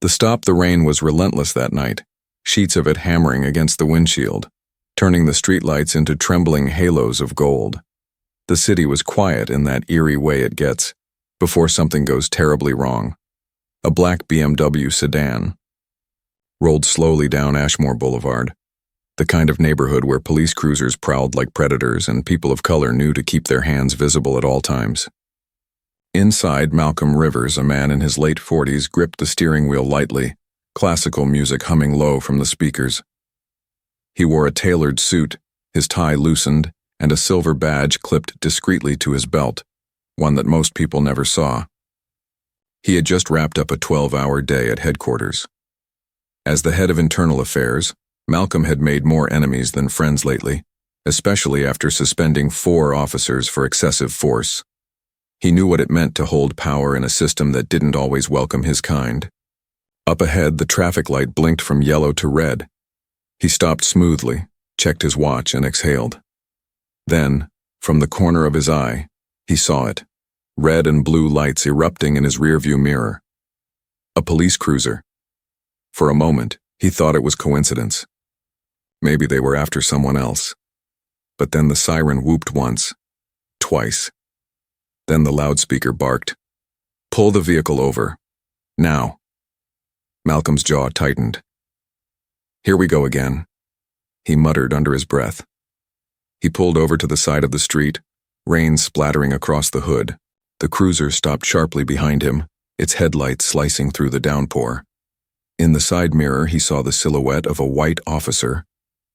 The stop the rain was relentless that night, sheets of it hammering against the windshield, turning the streetlights into trembling halos of gold. The city was quiet in that eerie way it gets before something goes terribly wrong. A black BMW sedan rolled slowly down Ashmore Boulevard, the kind of neighborhood where police cruisers prowled like predators and people of color knew to keep their hands visible at all times. Inside, Malcolm Rivers, a man in his late 40s, gripped the steering wheel lightly, classical music humming low from the speakers. He wore a tailored suit, his tie loosened, and a silver badge clipped discreetly to his belt, one that most people never saw. He had just wrapped up a 12-hour day at headquarters. As the head of internal affairs, Malcolm had made more enemies than friends lately, especially after suspending 4 officers for excessive force. He knew what it meant to hold power in a system that didn't always welcome his kind. Up ahead, the traffic light blinked from yellow to red. He stopped smoothly, checked his watch, and exhaled. Then, from the corner of his eye, he saw it, red and blue lights erupting in his rearview mirror. A police cruiser. For a moment, he thought it was coincidence. Maybe they were after someone else. But then the siren whooped once, twice. Then the loudspeaker barked, "Pull the vehicle over. Now." Malcolm's jaw tightened. "Here we go again," he muttered under his breath. He pulled over to the side of the street, rain splattering across the hood. The cruiser stopped sharply behind him, its headlights slicing through the downpour. In the side mirror, he saw the silhouette of a white officer,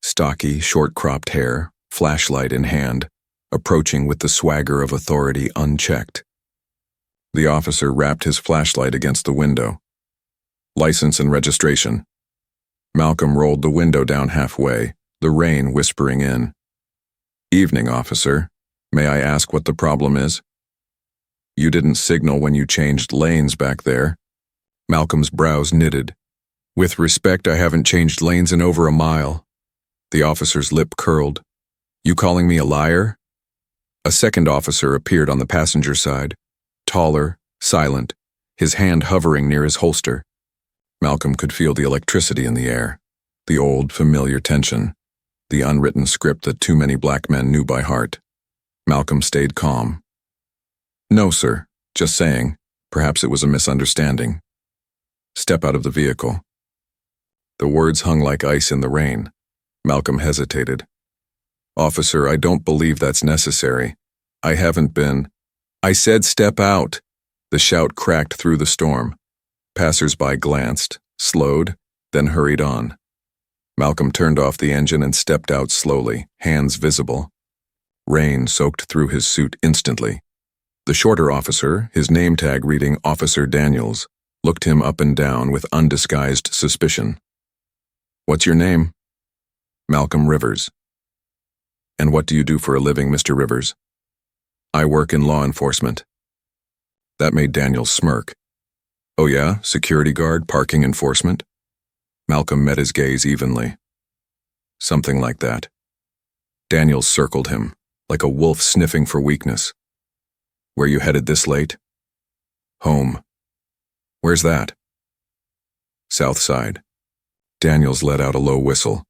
stocky, short-cropped hair, flashlight in hand, approaching with the swagger of authority unchecked. The officer rapped his flashlight against the window. "License and registration." Malcolm rolled the window down halfway, the rain whispering in. "Evening, officer. May I ask what the problem is?" "You didn't signal when you changed lanes back there." Malcolm's brows knitted. "With respect, I haven't changed lanes in over a mile." The officer's lip curled. "You calling me a liar?" A second officer appeared on the passenger side, taller, silent, his hand hovering near his holster. Malcolm could feel the electricity in the air, the old, familiar tension, the unwritten script that too many black men knew by heart. Malcolm stayed calm. "No, sir. Just saying. Perhaps it was a misunderstanding." "Step out of the vehicle." The words hung like ice in the rain. Malcolm hesitated. "Officer, I don't believe that's necessary. I haven't been—" "I said step out!" The shout cracked through the storm. Passers-by glanced, slowed, then hurried on. Malcolm turned off the engine and stepped out slowly, hands visible. Rain soaked through his suit instantly. The shorter officer, his name tag reading Officer Daniels, looked him up and down with undisguised suspicion. "What's your name?" "Malcolm Rivers." "And what do you do for a living, Mr. Rivers?" "I work in law enforcement." That made Daniels smirk. "Oh yeah, security guard, parking enforcement?" Malcolm met his gaze evenly. "Something like that." Daniels circled him, like a wolf sniffing for weakness. "Where you headed this late?" "Home." "Where's that?" "South Side." Daniels let out a low whistle.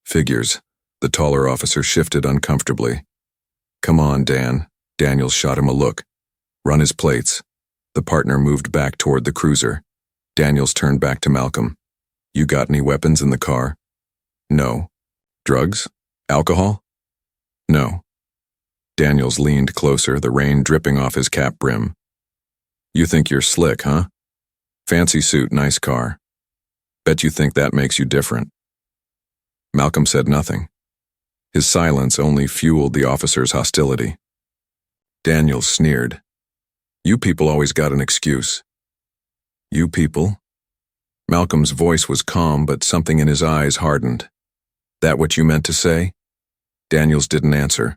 "Figures." The taller officer shifted uncomfortably. "Come on, Dan." Daniels shot him a look. "Run his plates." The partner moved back toward the cruiser. Daniels turned back to Malcolm. "You got any weapons in the car?" "No." "Drugs? Alcohol?" "No." Daniels leaned closer, the rain dripping off his cap brim. "You think you're slick, huh? Fancy suit, nice car. Bet you think that makes you different." Malcolm said nothing. His silence only fueled the officer's hostility. Daniels sneered. "You people always got an excuse." "You people?" Malcolm's voice was calm, but something in his eyes hardened. "That what you meant to say?" Daniels didn't answer.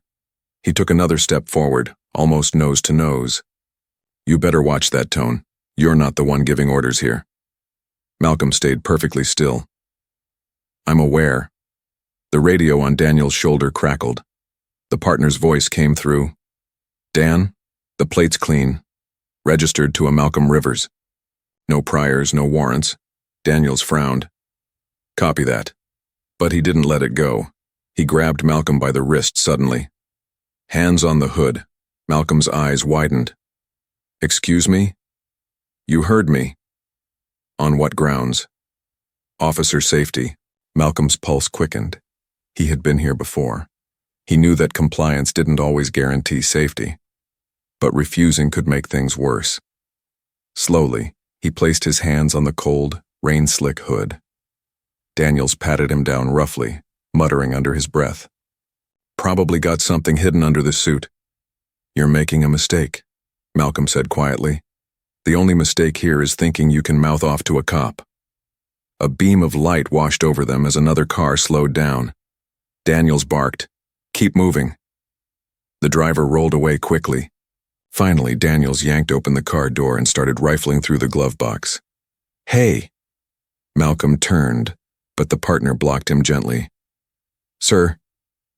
He took another step forward, almost nose to nose. "You better watch that tone. You're not the one giving orders here." Malcolm stayed perfectly still. "I'm aware." The radio on Daniel's shoulder crackled. The partner's voice came through. "Dan, the plate's clean. Registered to a Malcolm Rivers." No priors, no warrants. Daniels frowned. Copy that. But he didn't let it go. He grabbed Malcolm by the wrist suddenly. Hands on the hood. Malcolm's eyes widened. Excuse me? You heard me. On what grounds? Officer safety. Malcolm's pulse quickened. He had been here before. He knew that compliance didn't always guarantee safety, but refusing could make things worse. Slowly, he placed his hands on the cold, rain-slick hood. Daniels patted him down roughly, muttering under his breath. Probably got something hidden under the suit. You're making a mistake, Malcolm said quietly. The only mistake here is thinking you can mouth off to a cop. A beam of light washed over them as another car slowed down. Daniels barked, "Keep moving." The driver rolled away quickly. Finally, Daniels yanked open the car door and started rifling through the glove box. Hey! Malcolm turned, but the partner blocked him gently. Sir,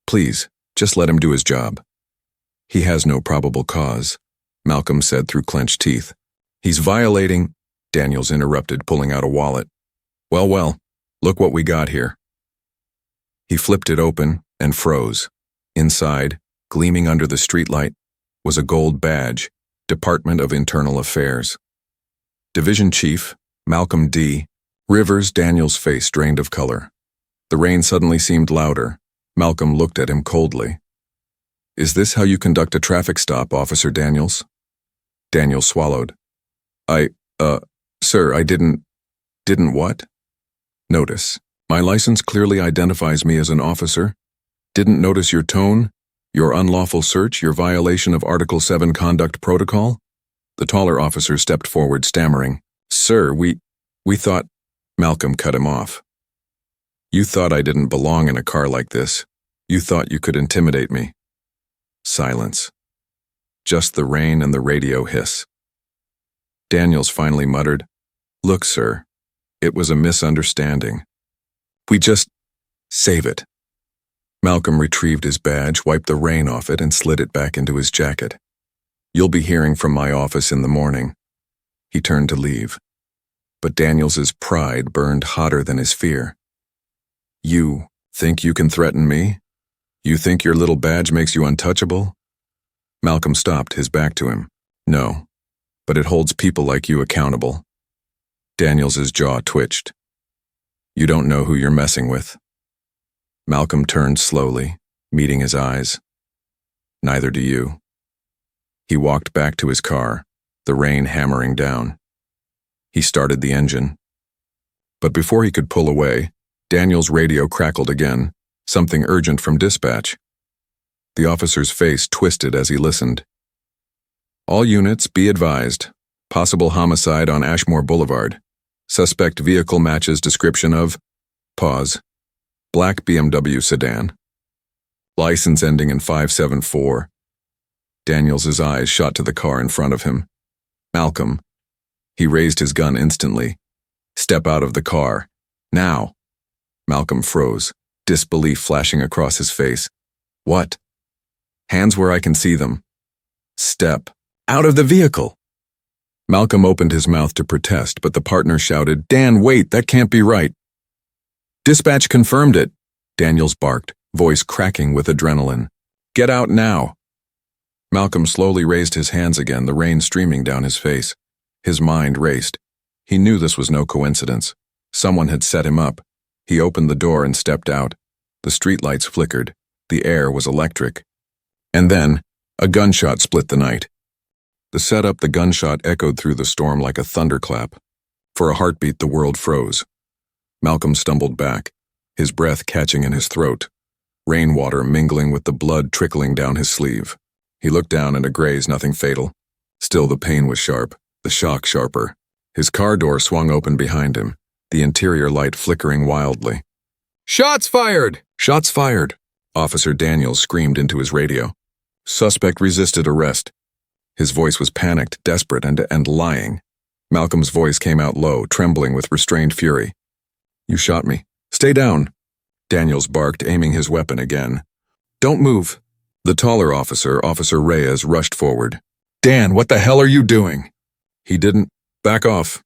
please, just let him do his job. He has no probable cause, Malcolm said through clenched teeth. He's violating, Daniels interrupted, pulling out a wallet. Well, look what we got here. He flipped it open and froze. Inside, gleaming under the streetlight, was a gold badge, Department of Internal Affairs. Division Chief, Malcolm D. Rivers. Daniels' face drained of color. The rain suddenly seemed louder. Malcolm looked at him coldly. Is this how you conduct a traffic stop, Officer Daniels? Daniels swallowed. Sir, I didn't what? Notice. My license clearly identifies me as an officer. Didn't notice your tone, your unlawful search, your violation of Article 7 Conduct Protocol? The taller officer stepped forward, stammering. Sir, we thought... Malcolm cut him off. You thought I didn't belong in a car like this. You thought you could intimidate me. Silence. Just the rain and the radio hiss. Daniels finally muttered, Look, sir, it was a misunderstanding. We just... Save it. Malcolm retrieved his badge, wiped the rain off it, and slid it back into his jacket. You'll be hearing from my office in the morning. He turned to leave. But Daniels's pride burned hotter than his fear. You think you can threaten me? You think your little badge makes you untouchable? Malcolm stopped, his back to him. No, but it holds people like you accountable. Daniels's jaw twitched. You don't know who you're messing with. Malcolm turned slowly, meeting his eyes. Neither do you. He walked back to his car, the rain hammering down. He started the engine. But before he could pull away, Daniel's radio crackled again, something urgent from dispatch. The officer's face twisted as he listened. All units, be advised. Possible homicide on Ashmore Boulevard. Suspect vehicle matches description of... Pause. Black BMW sedan. License ending in 574. Daniels's eyes shot to the car in front of him. Malcolm. He raised his gun instantly. Step out of the car. Now. Malcolm froze, disbelief flashing across his face. What? Hands where I can see them. Step. Out of the vehicle! Malcolm opened his mouth to protest, but the partner shouted, Dan, wait, that can't be right. Dispatch confirmed it, Daniels barked, voice cracking with adrenaline. Get out now. Malcolm slowly raised his hands again, the rain streaming down his face. His mind raced. He knew this was no coincidence. Someone had set him up. He opened the door and stepped out. The streetlights flickered. The air was electric. And then, a gunshot split the night. The setup, the gunshot echoed through the storm like a thunderclap. For a heartbeat, the world froze. Malcolm stumbled back, his breath catching in his throat, rainwater mingling with the blood trickling down his sleeve. He looked down at a graze, nothing fatal. Still, the pain was sharp, the shock sharper. His car door swung open behind him, the interior light flickering wildly. Shots fired! Shots fired! Officer Daniels screamed into his radio. Suspect resisted arrest. His voice was panicked, desperate, and lying. Malcolm's voice came out low, trembling with restrained fury. You shot me. Stay down. Daniels barked, aiming his weapon again. Don't move. The taller officer, Officer Reyes, rushed forward. Dan, what the hell are you doing? He didn't. Back off.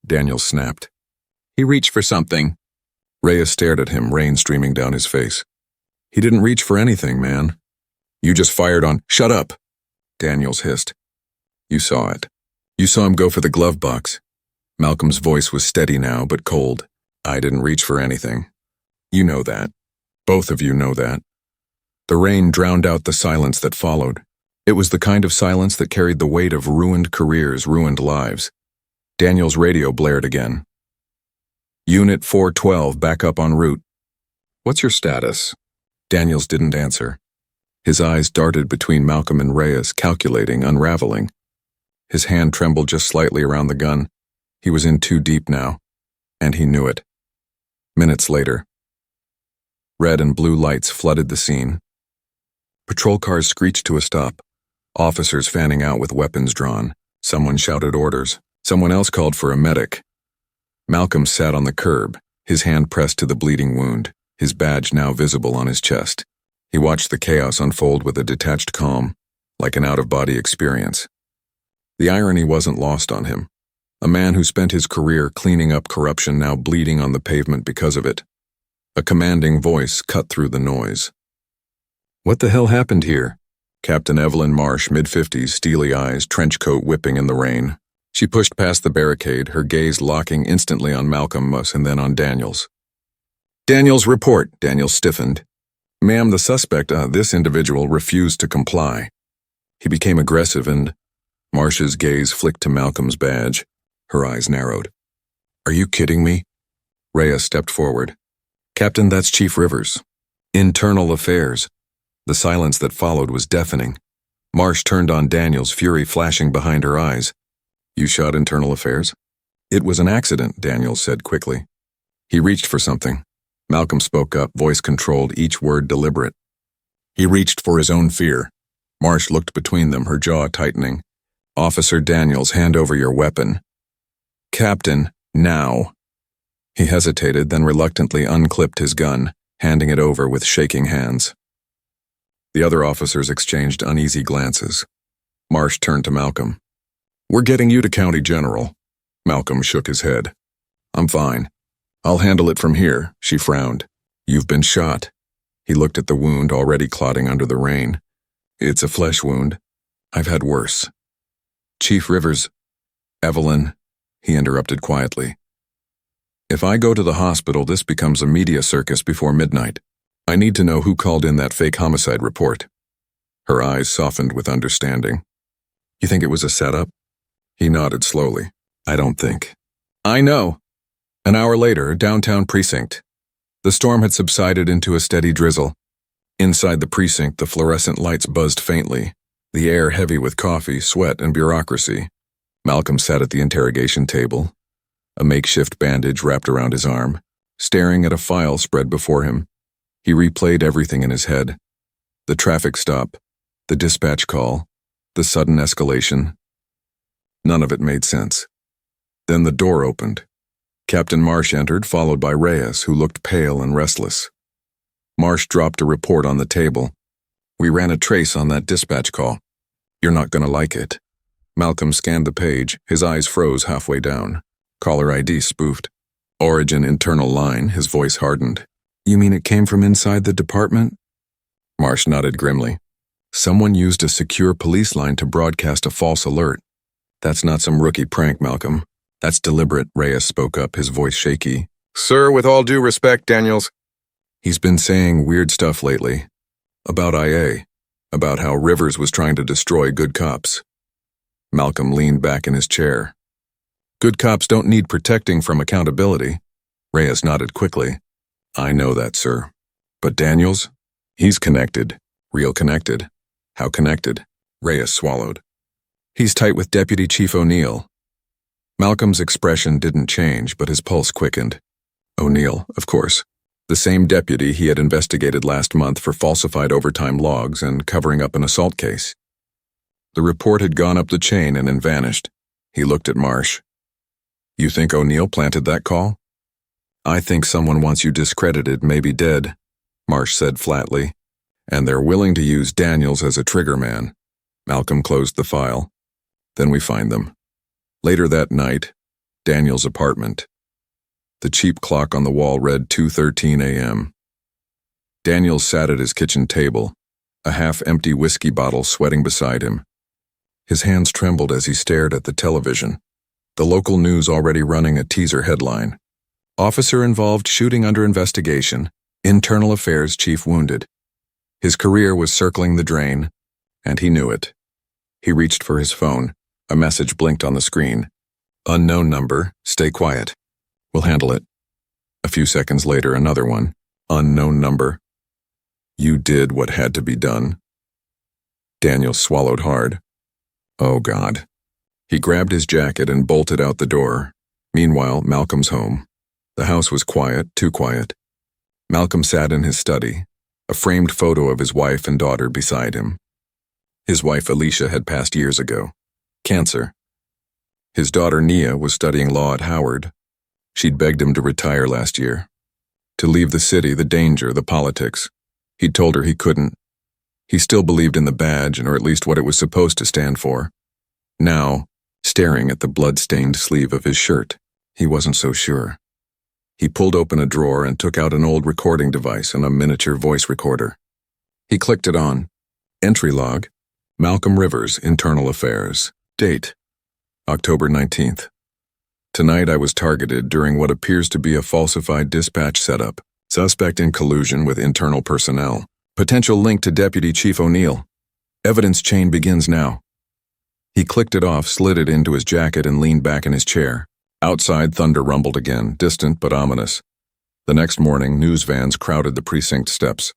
Daniels snapped. He reached for something. Reyes stared at him, rain streaming down his face. He didn't reach for anything, man. You just fired on— Shut up! Daniels hissed. You saw it. You saw him go for the glove box. Malcolm's voice was steady now, but cold. I didn't reach for anything. You know that. Both of you know that. The rain drowned out the silence that followed. It was the kind of silence that carried the weight of ruined careers, ruined lives. Daniel's radio blared again. Unit 412 back up en route. What's your status? Daniels didn't answer. His eyes darted between Malcolm and Reyes, calculating, unraveling. His hand trembled just slightly around the gun. He was in too deep now, and he knew it. Minutes later, red and blue lights flooded the scene. Patrol cars screeched to a stop, officers fanning out with weapons drawn. Someone shouted orders. Someone else called for a medic. Malcolm sat on the curb, his hand pressed to the bleeding wound, his badge now visible on his chest. He watched the chaos unfold with a detached calm, like an out-of-body experience. The irony wasn't lost on him. A man who spent his career cleaning up corruption now bleeding on the pavement because of it. A commanding voice cut through the noise. What the hell happened here? Captain Evelyn Marsh, mid-50s, steely eyes, trench coat whipping in the rain. She pushed past the barricade, her gaze locking instantly on Malcolm and then on Daniels. Daniels, report. Daniels stiffened. Ma'am, the suspect, this individual, refused to comply. He became aggressive and— Marsh's gaze flicked to Malcolm's badge. Her eyes narrowed. Are you kidding me? Reyes stepped forward. Captain, that's Chief Rivers. Internal Affairs. The silence that followed was deafening. Marsh turned on Daniels, fury flashing behind her eyes. You shot Internal Affairs? It was an accident, Daniels said quickly. He reached for something. Malcolm spoke up, voice controlled, each word deliberate. He reached for his own fear. Marsh looked between them, her jaw tightening. Officer Daniels, hand over your weapon. Captain, now. He hesitated, then reluctantly unclipped his gun, handing it over with shaking hands. The other officers exchanged uneasy glances. Marsh turned to Malcolm. We're getting you to County General. Malcolm shook his head. I'm fine. I'll handle it from here, she frowned. You've been shot. He looked at the wound already clotting under the rain. It's a flesh wound. I've had worse. Chief Rivers— Evelyn, he interrupted quietly. If I go to the hospital, this becomes a media circus before midnight. I need to know who called in that fake homicide report. Her eyes softened with understanding. You think it was a setup? He nodded slowly. I don't think. I know. An hour later, downtown precinct. The storm had subsided into a steady drizzle. Inside the precinct, the fluorescent lights buzzed faintly, the air heavy with coffee, sweat, and bureaucracy. Malcolm sat at the interrogation table, a makeshift bandage wrapped around his arm, staring at a file spread before him. He replayed everything in his head. The traffic stop, the dispatch call, the sudden escalation. None of it made sense. Then the door opened. Captain Marsh entered, followed by Reyes, who looked pale and restless. Marsh dropped a report on the table. We ran a trace on that dispatch call. You're not gonna like it. Malcolm scanned the page, his eyes froze halfway down. Caller ID spoofed. Origin internal line, his voice hardened. You mean it came from inside the department? Marsh nodded grimly. Someone used a secure police line to broadcast a false alert. That's not some rookie prank, Malcolm. That's deliberate, Reyes spoke up, his voice shaky. Sir, with all due respect, Daniels. He's been saying weird stuff lately. About IA. About how Rivers was trying to destroy good cops. Malcolm leaned back in his chair. Good cops don't need protecting from accountability. Reyes nodded quickly. I know that, sir. But Daniels? He's connected. Real connected. How connected? Reyes swallowed. He's tight with Deputy Chief O'Neill. Malcolm's expression didn't change, but his pulse quickened. O'Neill, of course. The same deputy he had investigated last month for falsified overtime logs and covering up an assault case. The report had gone up the chain and then vanished. He looked at Marsh. You think O'Neill planted that call? I think someone wants you discredited, maybe dead, Marsh said flatly. And they're willing to use Daniels as a trigger man. Malcolm closed the file. Then we find them. Later that night, Daniel's apartment. The cheap clock on the wall read 2:13 a.m. Daniel sat at his kitchen table, a half-empty whiskey bottle sweating beside him. His hands trembled as he stared at the television, the local news already running a teaser headline. Officer involved shooting under investigation, Internal Affairs chief wounded. His career was circling the drain, and he knew it. He reached for his phone. A message blinked on the screen. Unknown number, stay quiet. We'll handle it. A few seconds later, another one. Unknown number. You did what had to be done. Daniel swallowed hard. Oh, God. He grabbed his jacket and bolted out the door. Meanwhile, Malcolm's home. The house was quiet, too quiet. Malcolm sat in his study, a framed photo of his wife and daughter beside him. His wife, Alicia, had passed years ago. Cancer. His daughter, Nia, was studying law at Howard. She'd begged him to retire last year. To leave the city, the danger, the politics. He'd told her he couldn't. He still believed in the badge, or at least what it was supposed to stand for. Now, staring at the blood-stained sleeve of his shirt, he wasn't so sure. He pulled open a drawer and took out an old recording device and a miniature voice recorder. He clicked it on. Entry log, Malcolm Rivers, Internal Affairs. Date, October 19th. Tonight I was targeted during what appears to be a falsified dispatch setup. Suspect in collusion with internal personnel. Potential link to Deputy Chief O'Neill. Evidence chain begins now. He clicked it off, slid it into his jacket, and leaned back in his chair. Outside, thunder rumbled again, distant but ominous. The next morning, news vans crowded the precinct steps.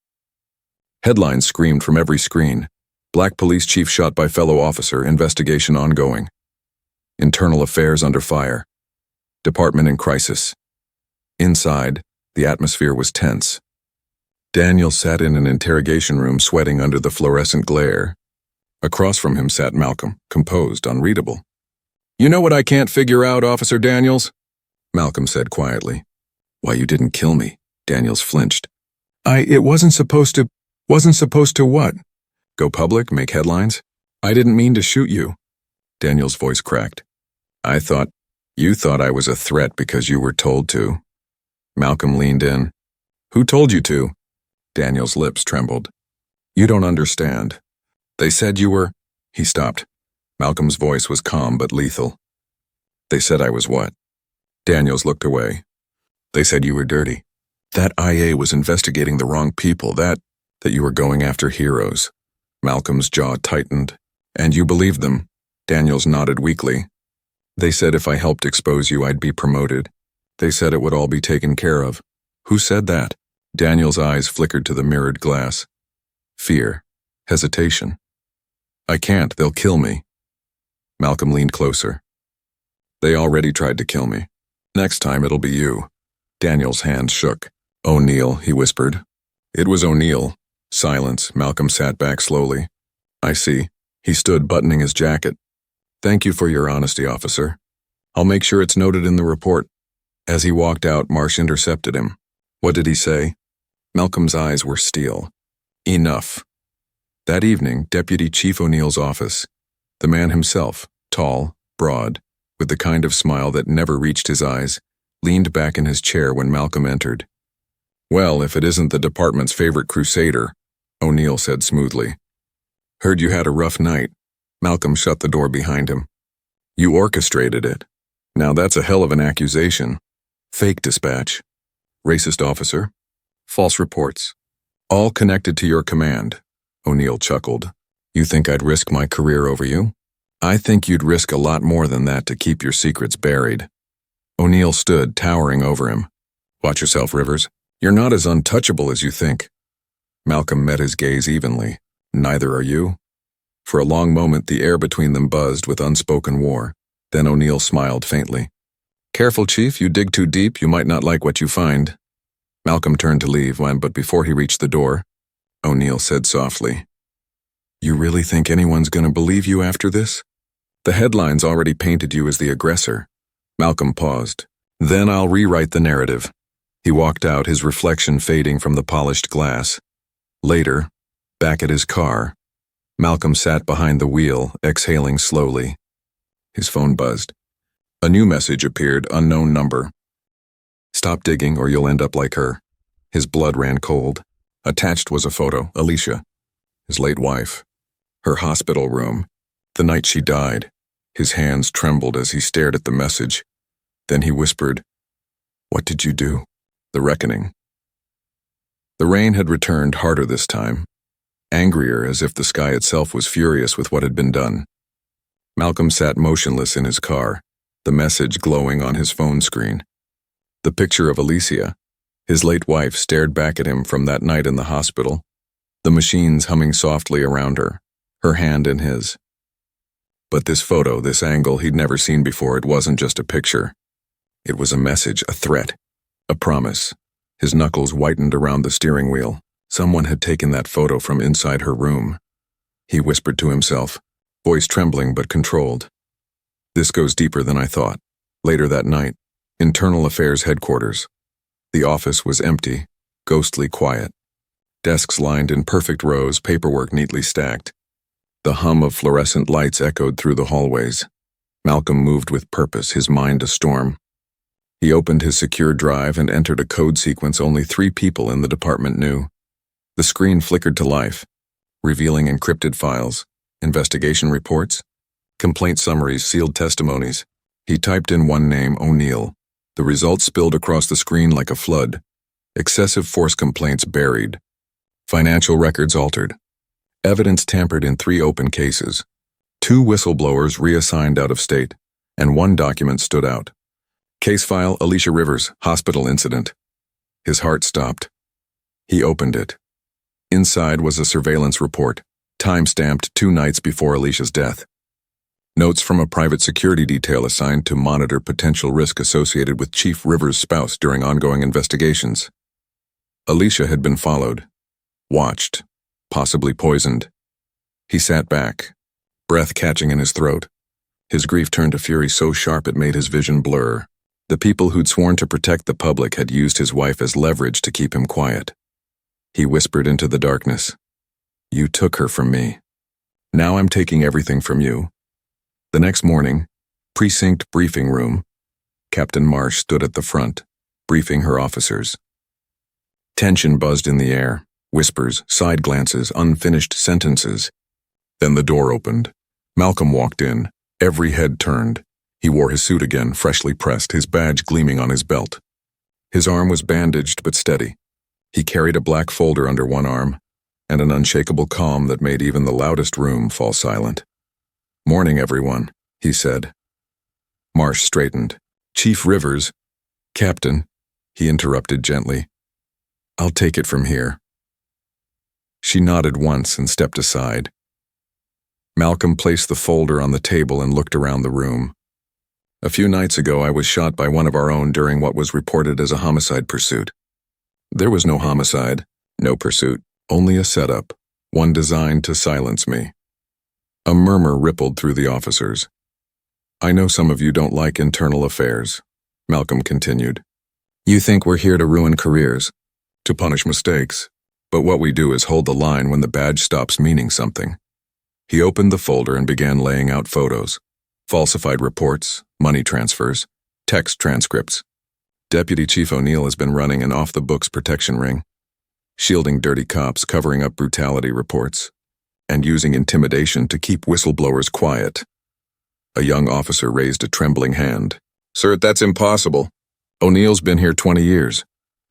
Headlines screamed from every screen. Black police chief shot by fellow officer, investigation ongoing. Internal Affairs under fire. Department in crisis. Inside, the atmosphere was tense. Daniel sat in an interrogation room, sweating under the fluorescent glare. Across from him sat Malcolm, composed, unreadable. You know what I can't figure out, Officer Daniels? Malcolm said quietly. Why you didn't kill me? Daniels flinched. It wasn't supposed to what? Go public, make headlines? I didn't mean to shoot you. Daniel's voice cracked. You thought I was a threat because you were told to. Malcolm leaned in. Who told you to? Daniel's lips trembled. You don't understand. They said you were... He stopped. Malcolm's voice was calm but lethal. They said I was what? Daniels looked away. They said you were dirty. That IA was investigating the wrong people, that you were going after heroes. Malcolm's jaw tightened. And you believed them? Daniels nodded weakly. They said if I helped expose you, I'd be promoted. They said it would all be taken care of. Who said that? Daniel's eyes flickered to the mirrored glass. Fear. Hesitation. I can't, they'll kill me. Malcolm leaned closer. They already tried to kill me. Next time it'll be you. Daniel's hand shook. O'Neill, he whispered. It was O'Neill. Silence. Malcolm sat back slowly. I see. He stood, buttoning his jacket. Thank you for your honesty, officer. I'll make sure it's noted in the report. As he walked out, Marsh intercepted him. What did he say? Malcolm's eyes were steel. Enough. That evening, Deputy Chief O'Neill's office. The man himself, tall, broad, with the kind of smile that never reached his eyes, leaned back in his chair when Malcolm entered. Well, if it isn't the department's favorite crusader, O'Neill said smoothly. Heard you had a rough night. Malcolm shut the door behind him. You orchestrated it. Now that's a hell of an accusation. Fake dispatch. Racist officer. False reports. All connected to your command. O'Neill chuckled. You think I'd risk my career over you? I think you'd risk a lot more than that to keep your secrets buried. O'Neill stood, towering over him. Watch yourself, Rivers. You're not as untouchable as you think. Malcolm met his gaze evenly. Neither are you. For a long moment, the air between them buzzed with unspoken war. Then O'Neill smiled faintly. Careful, Chief, you dig too deep, you might not like what you find. Malcolm turned to leave but before he reached the door, O'Neill said softly, You really think anyone's going to believe you after this? The headlines already painted you as the aggressor. Malcolm paused. Then I'll rewrite the narrative. He walked out, his reflection fading from the polished glass. Later, back at his car, Malcolm sat behind the wheel, exhaling slowly. His phone buzzed. A new message appeared, unknown number. Stop digging or you'll end up like her. His blood ran cold. Attached was a photo, Alicia, his late wife. Her hospital room, the night she died. His hands trembled as he stared at the message. Then he whispered, "What did you do?" The reckoning. The rain had returned harder this time, angrier as if the sky itself was furious with what had been done. Malcolm sat motionless in his car, the message glowing on his phone screen. The picture of Alicia, his late wife, stared back at him from that night in the hospital, the machines humming softly around her hand in his. But this photo, this angle he'd never seen before, it wasn't just a picture. It was a message, a threat, a promise. His knuckles whitened around the steering wheel. Someone had taken that photo from inside her room. He whispered to himself, voice trembling but controlled. This goes deeper than I thought. Later that night, Internal Affairs headquarters. The office was empty, ghostly quiet. Desks lined in perfect rows, paperwork neatly stacked. The hum of fluorescent lights echoed through the hallways. Malcolm moved with purpose, his mind a storm. He opened his secure drive and entered a code sequence only 3 people in the department knew. The screen flickered to life, revealing encrypted files, investigation reports, complaint summaries, sealed testimonies. He typed in one name, O'Neill. The results spilled across the screen like a flood. Excessive force complaints buried. Financial records altered. Evidence tampered in 3 open cases. 2 whistleblowers reassigned out of state, and 1 document stood out. Case file, Alicia Rivers, hospital incident. His heart stopped. He opened it. Inside was a surveillance report, time-stamped 2 nights before Alicia's death. Notes from a private security detail assigned to monitor potential risk associated with Chief Rivers' spouse during ongoing investigations. Alicia had been followed, watched, possibly poisoned. He sat back, breath catching in his throat. His grief turned to fury so sharp it made his vision blur. The people who'd sworn to protect the public had used his wife as leverage to keep him quiet. He whispered into the darkness, "You took her from me. Now I'm taking everything from you." The next morning, precinct briefing room, Captain Marsh stood at the front, briefing her officers. Tension buzzed in the air, whispers, side glances, unfinished sentences. Then the door opened. Malcolm walked in, every head turned. He wore his suit again, freshly pressed, his badge gleaming on his belt. His arm was bandaged but steady. He carried a black folder under one arm, and an unshakable calm that made even the loudest room fall silent. "Morning, everyone," he said. Marsh straightened. "Chief Rivers." "Captain," he interrupted gently. "I'll take it from here." She nodded once and stepped aside. Malcolm placed the folder on the table and looked around the room. "A few nights ago I was shot by one of our own during what was reported as a homicide pursuit. There was no homicide, no pursuit, only a setup, one designed to silence me." A murmur rippled through the officers. "I know some of you don't like internal affairs," Malcolm continued. "You think we're here to ruin careers, to punish mistakes, but what we do is hold the line when the badge stops meaning something." He opened the folder and began laying out photos, falsified reports, money transfers, text transcripts. Deputy Chief O'Neill has been running an off-the-books protection ring, shielding dirty cops, covering up brutality reports, and using intimidation to keep whistleblowers quiet. A young officer raised a trembling hand. "Sir, that's impossible. O'Neill's been here 20 years.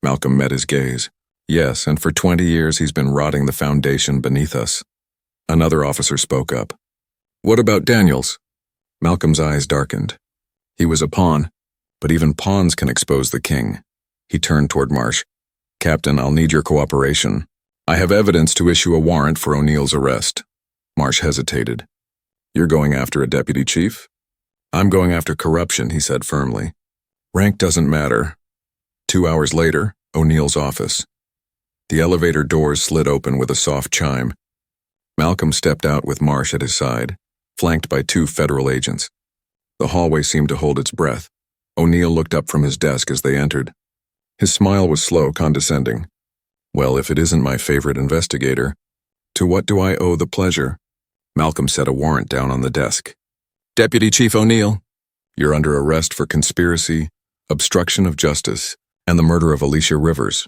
Malcolm met his gaze. "Yes, and for 20 years he's been rotting the foundation beneath us." Another officer spoke up. "What about Daniels?" Malcolm's eyes darkened. He was a pawn, but even pawns can expose the king. He turned toward Marsh. "Captain, I'll need your cooperation. I have evidence to issue a warrant for O'Neill's arrest." Marsh hesitated. "You're going after a deputy chief?" "I'm going after corruption," he said firmly. "Rank doesn't matter." 2 hours later, O'Neill's office. The elevator doors slid open with a soft chime. Malcolm stepped out with Marsh at his side, flanked by 2 federal agents. The hallway seemed to hold its breath. O'Neill looked up from his desk as they entered. His smile was slow, condescending. "Well, if it isn't my favorite investigator, to what do I owe the pleasure?" Malcolm set a warrant down on the desk. "Deputy Chief O'Neill." You're under arrest for conspiracy, obstruction of justice, and the murder of Alicia Rivers."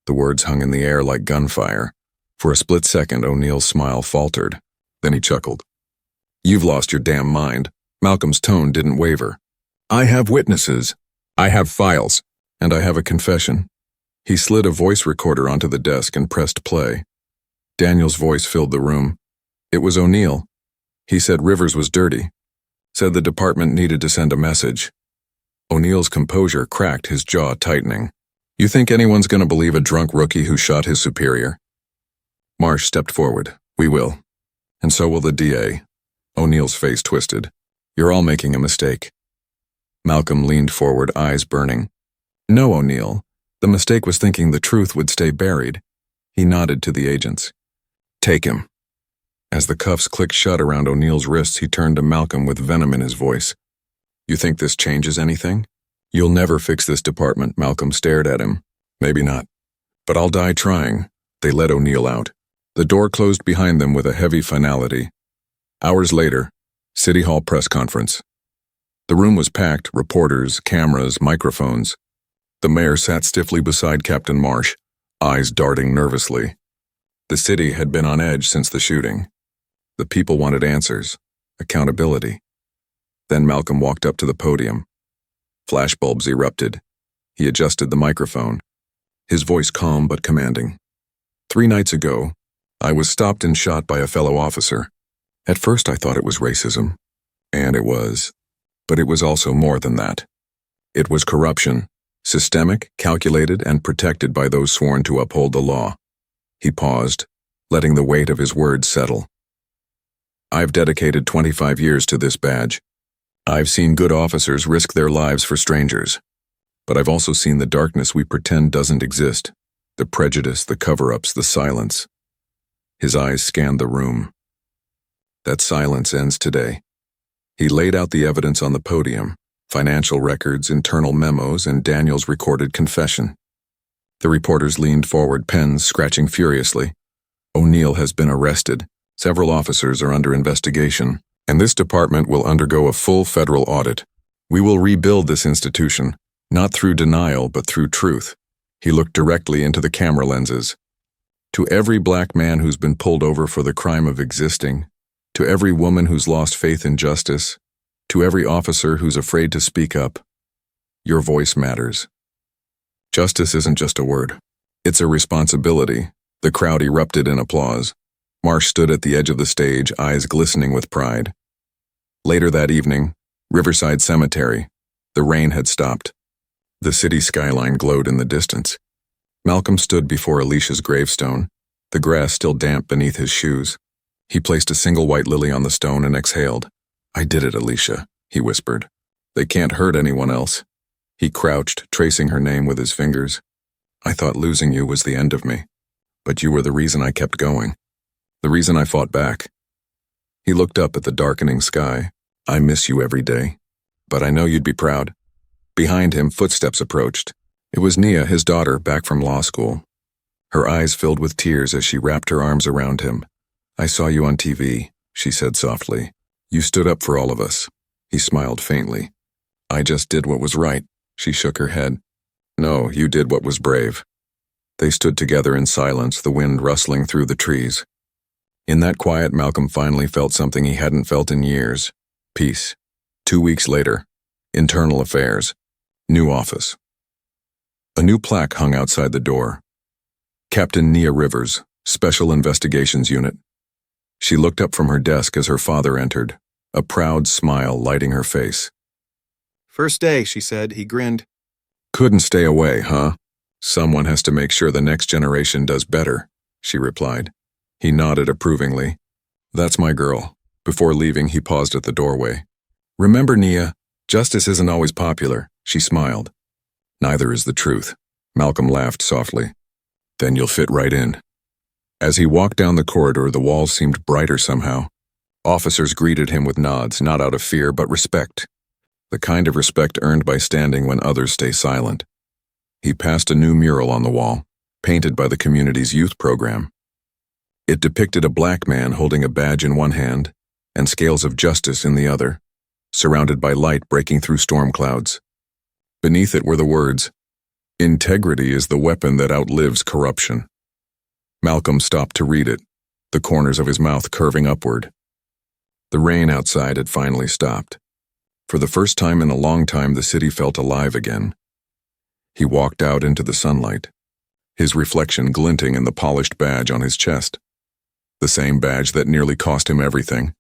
The words hung in the air like gunfire. For a split second, O'Neill's smile faltered. Then he chuckled. "You've lost your damn mind." Malcolm's tone didn't waver. "I have witnesses. I have files. And I have a confession." He slid a voice recorder onto the desk and pressed play. Daniel's voice filled the room. It was O'Neill. He said Rivers was dirty. Said the department needed to send a message. O'Neill's composure cracked, his jaw tightening. "You think anyone's going to believe a drunk rookie who shot his superior?" Marsh stepped forward. "We will. And so will the DA." O'Neill's face twisted. "You're all making a mistake." Malcolm leaned forward, eyes burning. "No, O'Neill. The mistake was thinking the truth would stay buried." He nodded to the agents. "Take him." As the cuffs clicked shut around O'Neill's wrists, he turned to Malcolm with venom in his voice. "You think this changes anything?" "You'll never fix this department." Malcolm stared at him. "Maybe not. But I'll die trying." They let O'Neill out. The door closed behind them with a heavy finality. Hours later, City Hall press conference. The room was packed, reporters, cameras, microphones. The mayor sat stiffly beside Captain Marsh, eyes darting nervously. The city had been on edge since the shooting. The people wanted answers, accountability. Then Malcolm walked up to the podium. Flashbulbs erupted. He adjusted the microphone, his voice calm but commanding. 3 nights ago, I was stopped and shot by a fellow officer. At first I thought it was racism. And it was. But it was also more than that. It was corruption, systemic, calculated, and protected by those sworn to uphold the law. He paused, letting the weight of his words settle. I've dedicated 25 years to this badge. I've seen good officers risk their lives for strangers. But I've also seen the darkness we pretend doesn't exist, the prejudice, the cover-ups, the silence. His eyes scanned the room. That silence ends today. He laid out the evidence on the podium, financial records, internal memos, and Daniel's recorded confession. The reporters leaned forward, pens scratching furiously. O'Neill has been arrested. Several officers are under investigation, and this department will undergo a full federal audit. We will rebuild this institution, not through denial, but through truth. He looked directly into the camera lenses. To every black man who's been pulled over for the crime of existing, to every woman who's lost faith in justice, to every officer who's afraid to speak up, your voice matters. Justice isn't just a word. It's a responsibility. The crowd erupted in applause. Marsh stood at the edge of the stage, eyes glistening with pride. Later that evening, Riverside Cemetery. The rain had stopped. The city skyline glowed in the distance. Malcolm stood before Alicia's gravestone, the grass still damp beneath his shoes. He placed a single white lily on the stone and exhaled. "I did it, Alicia," he whispered. "They can't hurt anyone else." He crouched, tracing her name with his fingers. "I thought losing you was the end of me, but you were the reason I kept going, the reason I fought back." He looked up at the darkening sky. "I miss you every day, but I know you'd be proud." Behind him, footsteps approached. It was Nia, his daughter, back from law school. Her eyes filled with tears as she wrapped her arms around him. "I saw you on TV," she said softly. "You stood up for all of us." He smiled faintly. "I just did what was right." She shook her head. "No, you did what was brave." They stood together in silence, the wind rustling through the trees. In that quiet, Malcolm finally felt something he hadn't felt in years. Peace. 2 weeks later, Internal Affairs. New office. A new plaque hung outside the door. Captain Nia Rivers, Special Investigations Unit. She looked up from her desk as her father entered, a proud smile lighting her face. "First day," she said. He grinned. "Couldn't stay away, huh? Someone has to make sure the next generation does better," she replied. He nodded approvingly. "That's my girl." Before leaving, he paused at the doorway. "Remember, Nia, justice isn't always popular," she smiled. "Neither is the truth." Malcolm laughed softly. "Then you'll fit right in." As he walked down the corridor, the walls seemed brighter somehow. Officers greeted him with nods, not out of fear, but respect. The kind of respect earned by standing when others stay silent. He passed a new mural on the wall, painted by the community's youth program. It depicted a black man holding a badge in one hand and scales of justice in the other. surrounded by light breaking through storm clouds. Beneath it were the words, "Integrity is the weapon that outlives corruption." Malcolm stopped to read it, the corners of his mouth curving upward. The rain outside had finally stopped. For the first time in a long time, the city felt alive again. He walked out into the sunlight, his reflection glinting in the polished badge on his chest. The same badge that nearly cost him everything,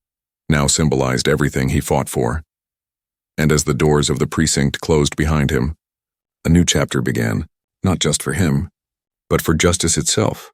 now symbolized everything he fought for. And as the doors of the precinct closed behind him, a new chapter began, not just for him, but for justice itself.